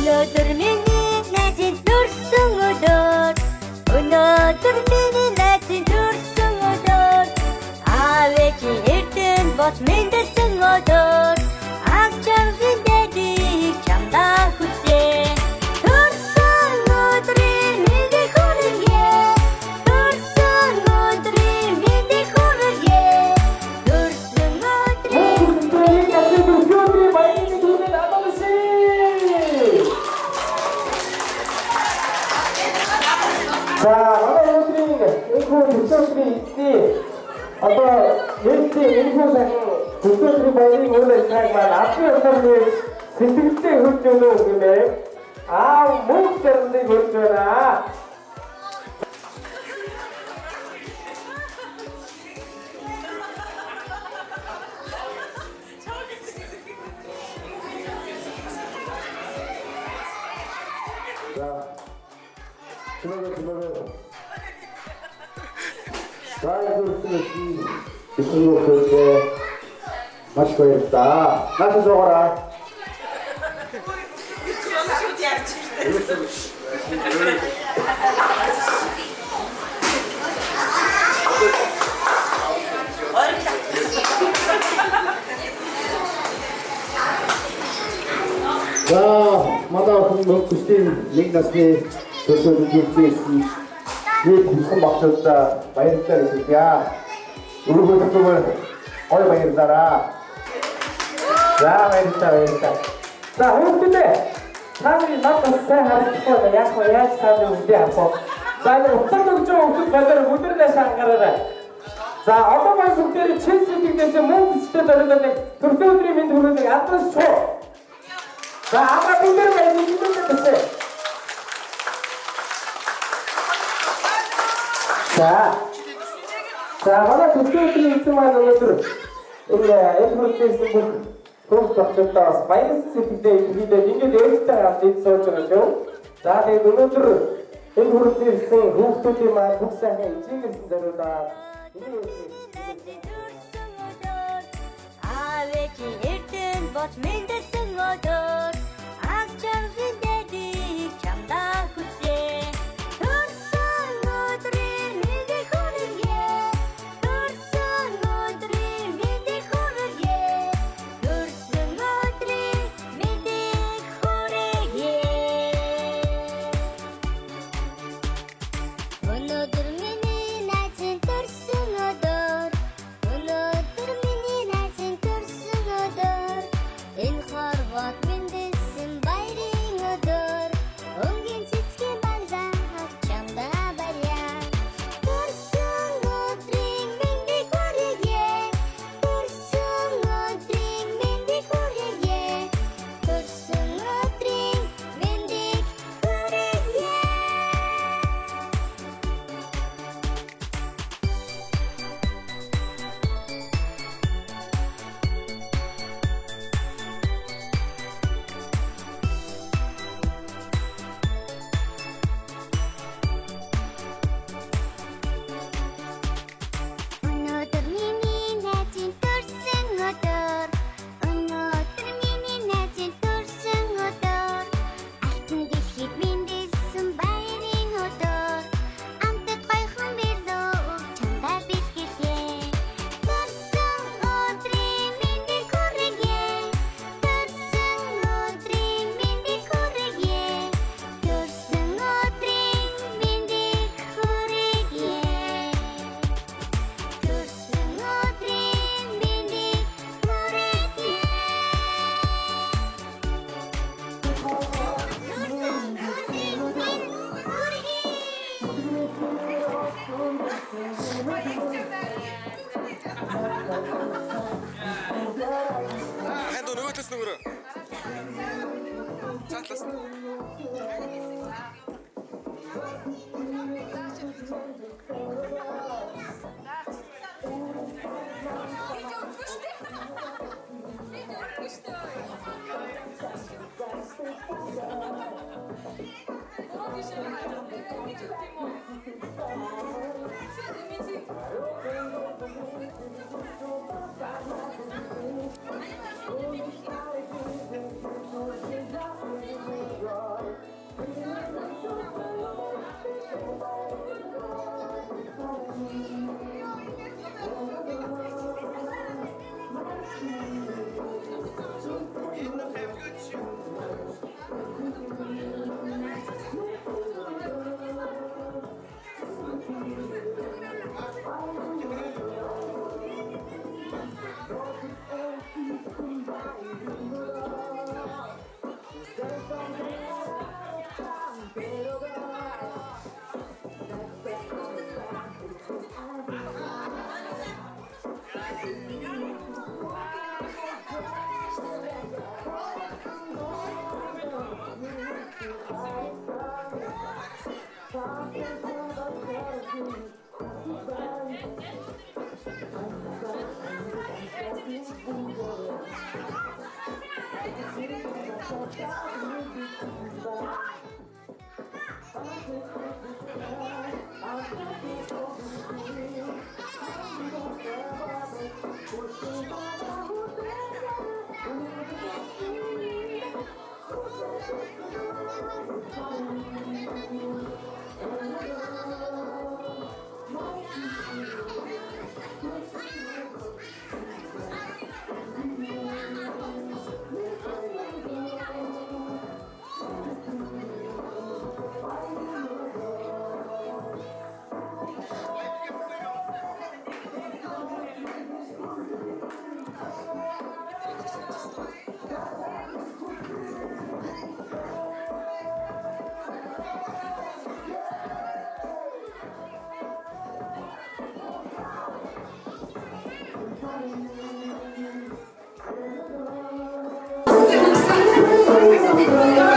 Өнөөдөр миний найзын төрсөн өдөр. Өнөөдөр миний найзын төрсөн өдөр. Аав ээжийн эрдэнэ бот мэндэлсэн өдөр. Ах чамгийн дэдийг чамдаа хүсье. Төрсөн өдрийн мэндийг хүргье. Төрсөн өдрийн мэндийг хүргье. Төрсөн өдрийн 자, 오늘 인구 독서들이 있지. 어떤 왠지 인구상 독서들이 많이 오늘 있지만 앞에서는 스틱때 훑어놓은 김에 목자른데 훑어라. 자, 그러면 나의 이 친구 그렇게 마시고 있다. 나서 적어라. 자, 마다 구스틴 링나스니 조선을 기획했습니다. 이 무슨 막혔다 많이 했다는 새끼야. 우리 보통은 어이 많이 했다라. 자, 많이 했다. 자, 호흡인데 사람이 나도 생활을 시켜서 약호야 사람들 우리 앞으로 나는 어떤 좀 반대로 못 들어내서 안 가라라. 자, 어떤 방송들이 최신식돼서 뭐 비슷해 다르던데 독서들이 민들어오는데 아까서 줘. 자, 아까 분들은 많이 힘들었어요. 자, 하나 독서들이 있지만 오늘 프로세스 그런 덕졌다. 스파이스 시티데 우리들 이게 내리스타 앞에 소처죠. 자, 내 오늘 프로세스 루프티만 복사해 찍은 대로다. 아ave 일든 못 믿었던 것들 악정신 대디 잠다 굳게 төрсөн өдрийн мэндийг хүргье. төрсөн өдрийн мэндийг хүргье. төрсөн өдрийн мэндийг хүргье. Өнөөдөр миний найзын төрсөн өдөр. Өнөөдөр миний найзын төрсөн өдөр. Энэ хорвот мэндэлсэн баярын өдөр. Өнгийн цэцгийн балзан чамда барья. төрсөн өдрийн мэндийг хүргье. төрсөн өдрийн мэндийг хүргье. төрсөн өдрийн мэндийг хүргье. Өнөөдөр миний найзын төрсөн өдөр. Өнөөдөр миний найзын төрсөн өдөр. Алтан дэлхийд мэндэлсэн баярын өдөр. Амтд гойхон бирлөө чамдаа бэлгэлье. төрсөн өдрийн мэндийг хүргье. төрсөн өдрийн мэндийг хүргье. төрсөн өдрийн мэндийг хүргье. төрсөн өдрийн мэндийг Ханд нөгөөтөөс нөгөөрөө. Цаатлаас. 자, Thank you.